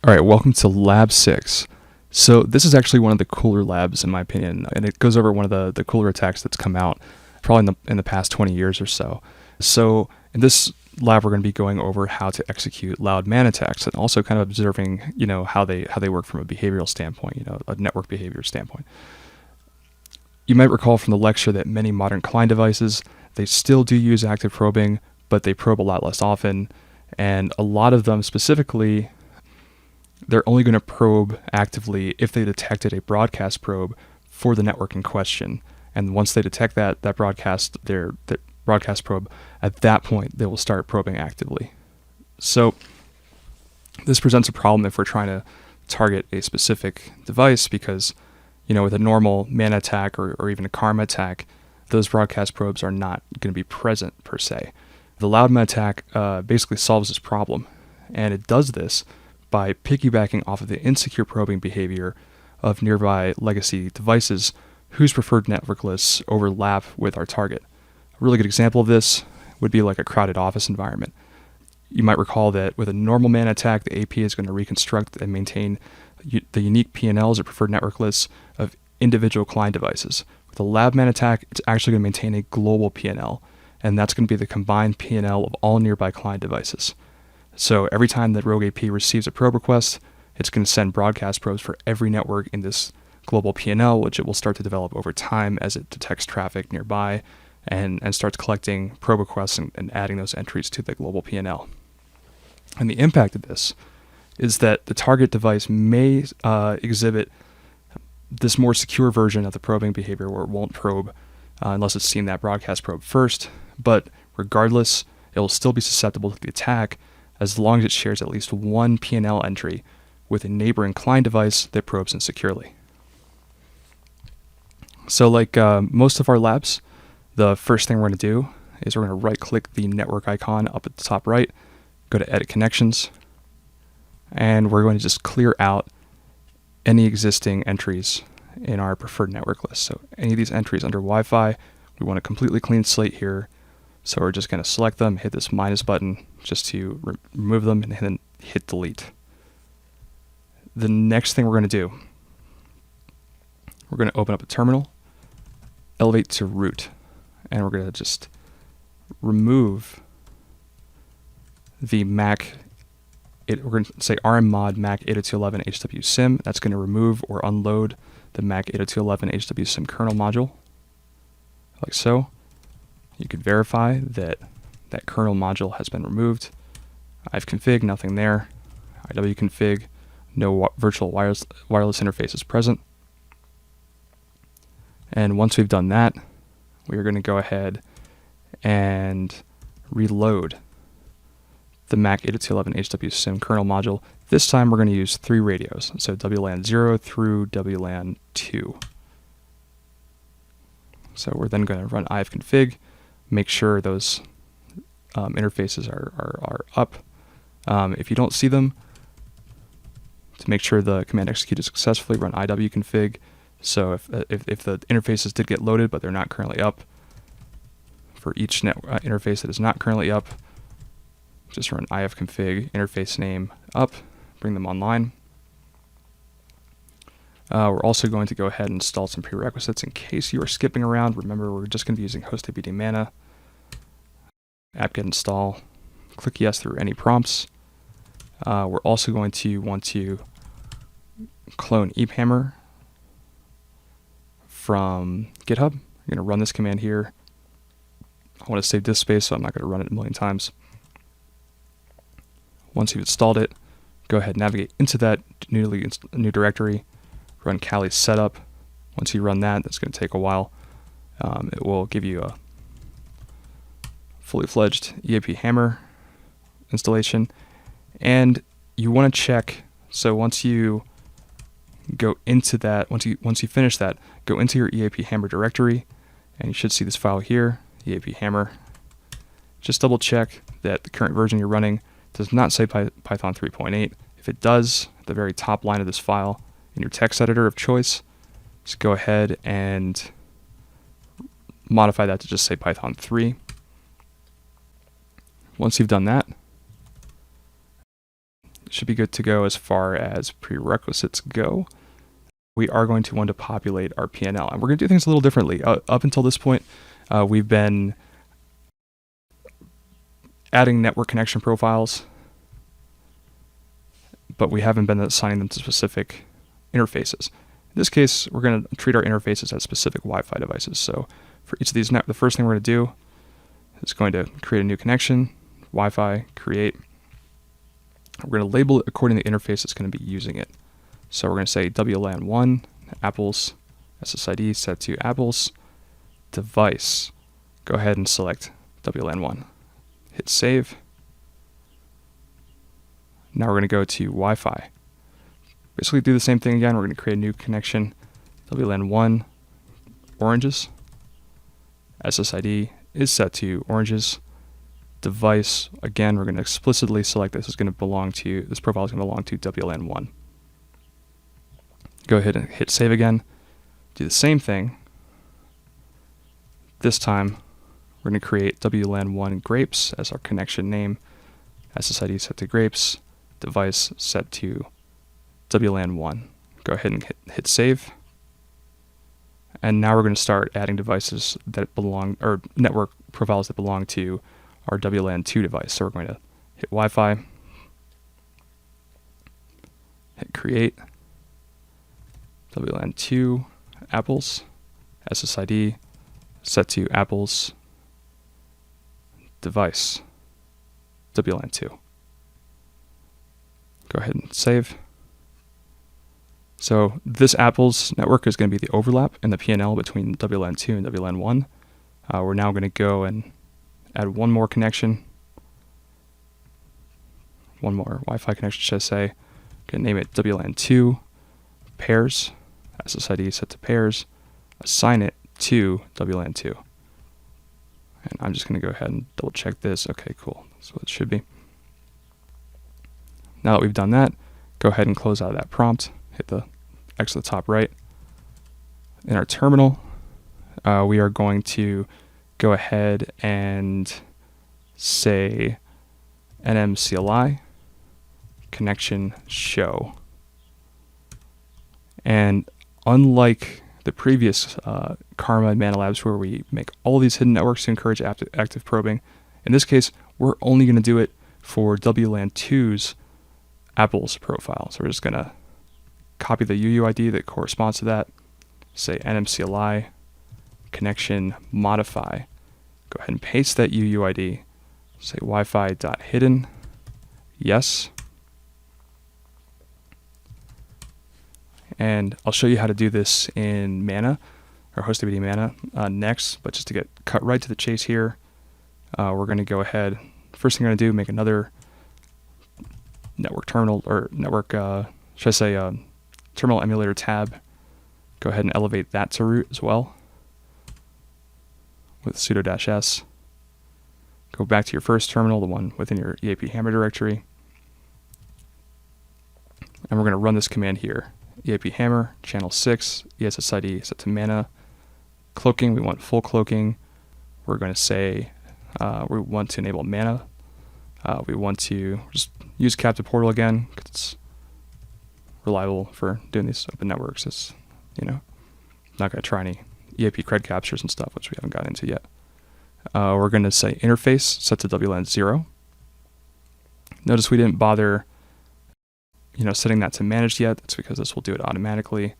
All right, welcome to Lab 6. So this is actually one of the cooler labs in my opinion, and it goes over one of the cooler attacks that's come out probably in the past 20 years or so. So in this lab, we're going to be going over how to execute loud man attacks and also kind of observing, how they work from a behavioral standpoint, a network behavior standpoint. You might recall from the lecture that many modern client devices, they still do use active probing, but they probe a lot less often, and a lot of them specifically, they're only going to probe actively if they detected a broadcast probe for the network in question. And once they detect that broadcast, their broadcast probe, at that point, they will start probing actively. So this presents a problem if we're trying to target a specific device because, with a normal man attack or even a karma attack, those broadcast probes are not going to be present per se. The loud man attack basically solves this problem, and it does this by piggybacking off of the insecure probing behavior of nearby legacy devices whose preferred network lists overlap with our target. A really good example of this would be like a crowded office environment. You might recall that with a normal man attack, the AP is going to reconstruct and maintain the unique P&Ls or preferred network lists of individual client devices. With a lab man attack, it's actually going to maintain a global P&L, and that's going to be the combined P&L of all nearby client devices. So every time that Rogue AP receives a probe request, it's going to send broadcast probes for every network in this global P&L, which it will start to develop over time as it detects traffic nearby and starts collecting probe requests and adding those entries to the global P&L. And the impact of this is that the target device may exhibit this more secure version of the probing behavior where it won't probe unless it's seen that broadcast probe first, but regardless, it will still be susceptible to the attack as long as it shares at least one P&L entry with a neighboring client device that probes insecurely. So like most of our labs, the first thing we're going to do is we're going to right-click the network icon up at the top right, go to Edit Connections, and we're going to just clear out any existing entries in our preferred network list. So any of these entries under Wi-Fi, we want a completely clean slate here. So we're just going to select them, hit this minus button just to remove them, and then hit delete. The next thing we're going to do, we're going to open up a terminal, elevate to root, and we're going to just remove the Mac. We're going to say rmmod Mac 802.11 HWSIM. That's going to remove or unload the Mac 802.11 HWSIM kernel module, like so. You could verify that that kernel module has been removed. ivconfig, nothing there. iwconfig, no virtual wireless interface is present. And once we've done that, we are going to go ahead and reload the Mac 802.11 HWSIM kernel module. This time we're going to use 3 radios, so WLAN 0 through WLAN 2. So we're then going to run ivconfig, make sure those interfaces are up. If you don't see them, to make sure the command executed successfully, run iwconfig. So if the interfaces did get loaded but they're not currently up, for each interface that is not currently up, just run ifconfig interface name up, bring them online. We're also going to go ahead and install some prerequisites in case you are skipping around. Remember, we're just going to be using hostapd mana. Apt-get install, click yes through any prompts. We're also going to want to clone EPAMmer from GitHub. You're going to run this command here. I want to save disk space, so I'm not going to run it a million times. Once you've installed it, go ahead and navigate into that new directory, run Kali setup. Once you run that, that's going to take a while. It will give you a fully fledged EAP hammer installation, and you want to check. So once you go into that, once you finish that, go into your EAP hammer directory, and you should see this file here, EAP hammer. Just double check that the current version you're running does not say Python 3.8. If it does, at the very top line of this file in your text editor of choice, just go ahead and modify that to just say Python 3. Once you've done that, should be good to go as far as prerequisites go. We are going to want to populate our PNL, and we're going to do things a little differently. Up until this point, we've been adding network connection profiles, but we haven't been assigning them to specific interfaces. In this case, we're going to treat our interfaces as specific Wi-Fi devices. So for each of these, the first thing we're going to do is going to create a new connection, Wi-Fi, create. We're going to label it according to the interface that's going to be using it. So we're going to say WLAN1, apples, SSID set to apples, device. Go ahead and select WLAN1. Hit save. Now we're going to go to Wi-Fi. Basically do the same thing again. We're going to create a new connection, WLAN1, oranges, SSID is set to oranges, device, again, we're going to explicitly select this profile is going to belong to WLAN1. Go ahead and hit save again. Do the same thing. This time, we're going to create WLAN1 grapes as our connection name, SSID set to grapes, device set to WLAN1. Go ahead and hit save. And now we're going to start adding devices that belong, or network profiles that belong to our WLAN2 device. So we're going to hit Wi-Fi, hit create, WLAN2, apples, SSID, set to apples, device, WLAN2. Go ahead and save. So this apples network is going to be the overlap in the PNL between WLAN2 and WLAN1. We're now going to go and add one more connection, one more Wi-Fi connection, should I say. Going to name it WLAN2 pairs, SSID set to pairs, assign it to WLAN2. And I'm just going to go ahead and double check this. Okay, cool. That's what it should be. Now that we've done that, go ahead and close out of that prompt. Hit the X at the top right. In our terminal, we are going to go ahead and say nmcli connection show. And unlike the previous Karma and Mana Labs where we make all these hidden networks to encourage active probing, in this case, we're only going to do it for WLAN2's apples profile. So we're just going to copy the UUID that corresponds to that, say nmcli connection modify, go ahead and paste that UUID, say Wi-Fi.hidden, yes. And I'll show you how to do this in Mana, or HostDBD Mana next, but just to get cut right to the chase here, we're going to go ahead, first thing we're going to do, make another network terminal, or network, should I say, terminal emulator tab. Go ahead and elevate that to root as well with sudo -s. Go back to your first terminal, the one within your EAP Hammer directory. And we're going to run this command here. EAP Hammer, channel 6, ESSID set to mana. Cloaking, we want full cloaking. We're going to say we want to enable mana. We want to just use captive portal again because it's reliable for doing these open networks. It's, not going to try any EAP cred captures and stuff, which we haven't gotten into yet. We're going to say interface set to WLAN0. Notice we didn't bother, setting that to managed yet. That's because this will do it automatically.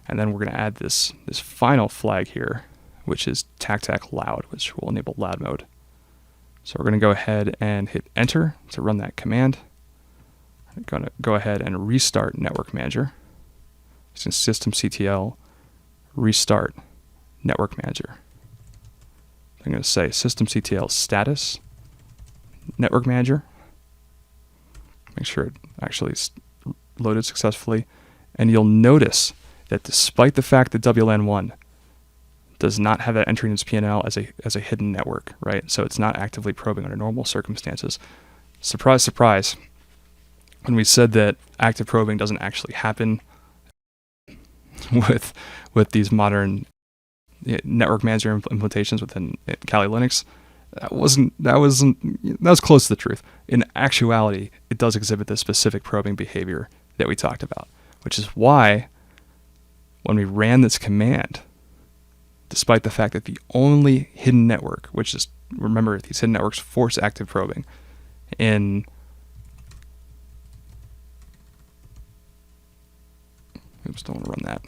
And then we're going to add this final flag here, which is tac loud, which will enable loud mode. So we're going to go ahead and hit enter to run that command. I'm going to go ahead and restart Network Manager. Using systemctl restart Network Manager. I'm going to say systemctl status Network Manager. Make sure it actually loaded successfully. And you'll notice that despite the fact that WLAN1 does not have that entry in its PNL as a hidden network, right? So it's not actively probing under normal circumstances. Surprise, surprise. When we said that active probing doesn't actually happen with these modern network manager implementations within Kali Linux, That was close to the truth. In actuality, it does exhibit this specific probing behavior that we talked about, which is why when we ran this command, despite the fact that the only hidden network, which is, remember, these hidden networks force active probing in oops, don't want to run that.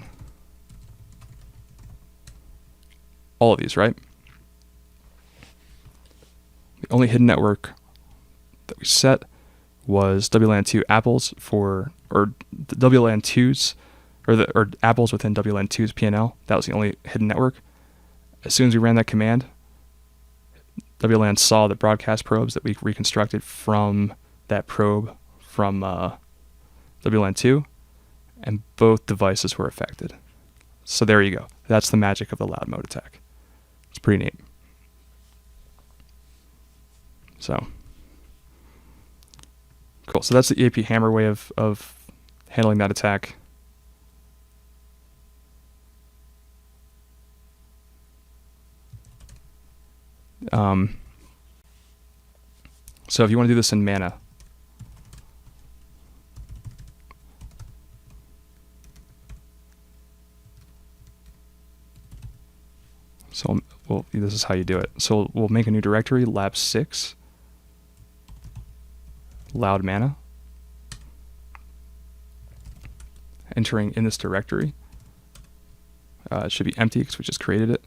All of these, right? The only hidden network that we set was WLAN2 apples or the WLAN2s, or apples within WLAN2's PNL. That was the only hidden network. As soon as we ran that command, WLAN saw the broadcast probes that we reconstructed from that probe from WLAN2, and both devices were affected. So there you go. That's the magic of the loud mode attack. It's pretty neat. So cool. So that's the EAP hammer way of handling that attack. So if you want to do this in Mana, so this is how you do it. So we'll make a new directory, lab 6, loud mana, entering in this directory. It should be empty because we just created it.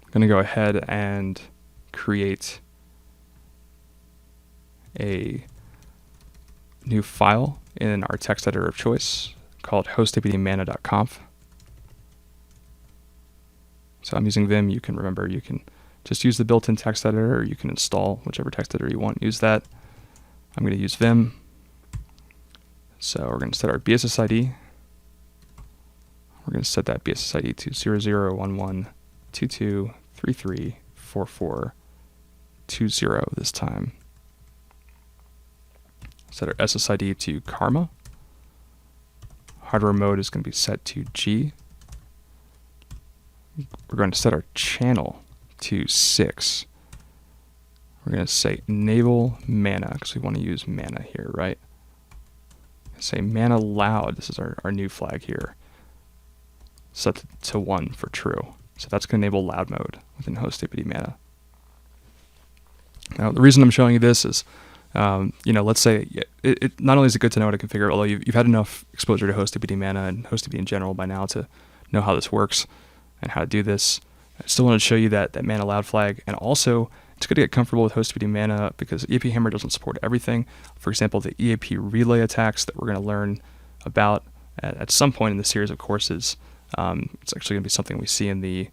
I'm going to go ahead and create a new file in our text editor of choice called hostaptmana.conf. So I'm using Vim. You can just use the built-in text editor, or you can install whichever text editor you want. Use that. I'm going to use Vim. So we're going to set our BSS ID. We're going to set that BSS ID to 001122334420 this time. Set our SSID to Karma. Hardware mode is going to be set to G. We're going to set our channel to 6. We're going to say enable mana because we want to use mana here, right? Say mana loud. This is our new flag here. Set to 1 for true. So that's going to enable loud mode within host aptmana. Now the reason I'm showing you this is, let's say it not only is it good to know how to configure, although you've had enough exposure to host aptmana and host apt in general by now to know how this works and how to do this. I still wanted to show you that mana loud flag, and also it's good to get comfortable with host aptmana because EAP Hammer doesn't support everything. For example, the EAP relay attacks that we're going to learn about at some point in the series of courses. It's actually going to be something we see in the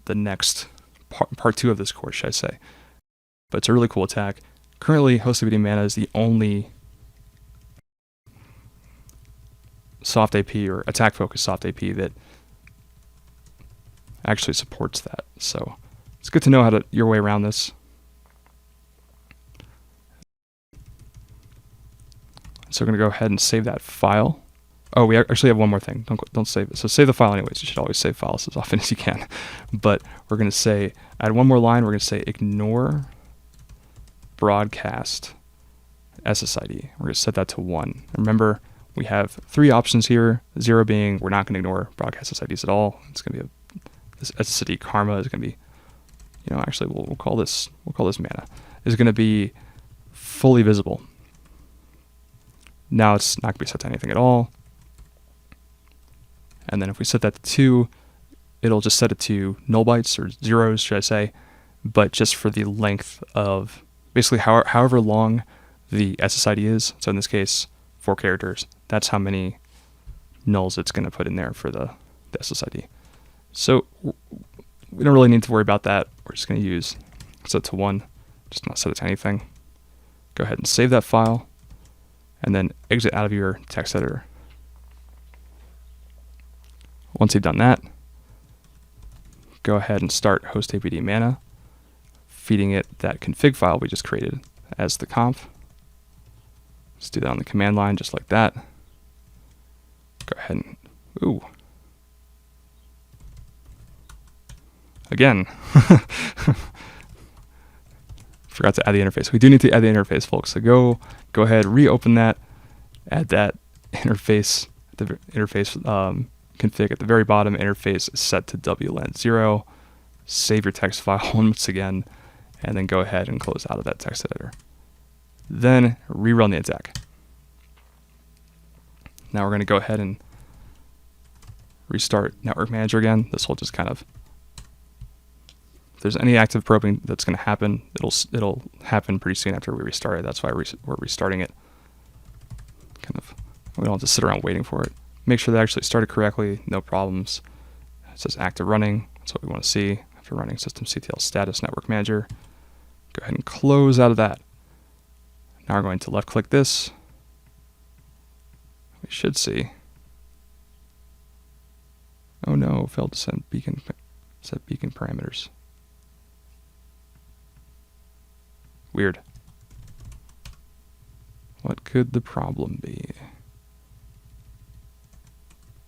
next part 2 of this course, should I say. But it's a really cool attack. Currently, host aptmana is the only soft AP or attack-focused soft AP that actually supports that. So it's good to know your way around this. So we're going to go ahead and save that file. Oh, we actually have one more thing. Don't save it. So save the file anyways. You should always save files as often as you can. But we're going to add one more line. We're going to say ignore broadcast SSID. We're going to set that to 1. Remember, we have 3 options here. 0 being we're not going to ignore broadcast SSIDs at all. It's going to be this SSID karma is going to be, actually we'll call this mana, is going to be fully visible. Now it's not going to be set to anything at all. And then if we set that to 2, it'll just set it to null bytes or zeros, should I say, but just for the length of basically however long the SSID is. So in this case, 4 characters. That's how many nulls it's going to put in there for the SSID. So we don't really need to worry about that. We're just going to use set to 1, just not set it to anything. Go ahead and save that file, and then exit out of your text editor. Once you've done that, go ahead and start host aptmana, feeding it that config file we just created as the conf. Let's do that on the command line just like that. Go ahead and again, forgot to add the interface. We do need to add the interface, folks. So go ahead, reopen that, add that interface, the interface config at the very bottom. Interface is set to WLAN 0. Save your text file once again, and then go ahead and close out of that text editor. Then rerun the attack. Now we're going to go ahead and restart Network Manager again. This will just kind of, if there's any active probing that's going to happen, it'll happen pretty soon after we restart it. That's why we're restarting it. Kind of, we don't have to sit around waiting for it. Make sure that actually started correctly, no problems. It says active running. That's what we want to see after running systemctl status Network Manager. Go ahead and close out of that. Now we're going to left click this. We should see. Oh no, failed to set beacon parameters. Weird. What could the problem be?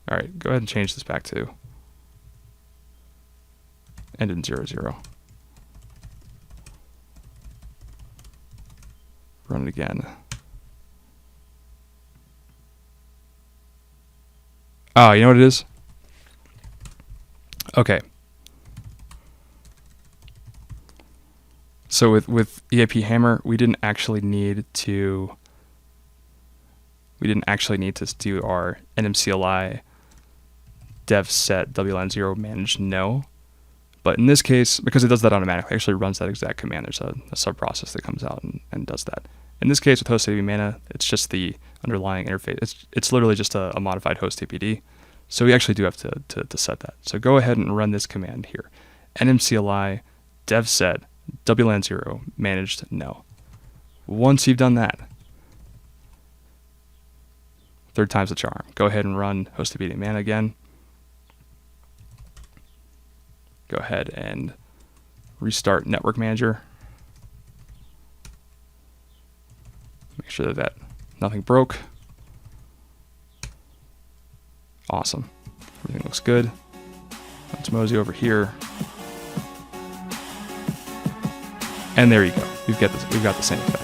All right, go ahead and change this back to end in 00. Run it again. Oh, you know what it is? Okay. So with EAP Hammer, we didn't actually need to do our nmcli dev set WLAN 0 manage no. But in this case, because it does that automatically, it actually runs that exact command. There's a sub-process that comes out and does that. In this case, with hostdb mana, it's just the underlying interface. It's literally just a modified hostdpd. So we actually do have to set that. So go ahead and run this command here. nmcli dev set WLAN 0 managed no. Once you've done that, third time's the charm. Go ahead and run hostdb mana again. Go ahead and restart Network Manager. Make sure that nothing broke. Awesome. Everything looks good. Let's mosey over here. And there you go. We've got the same effect.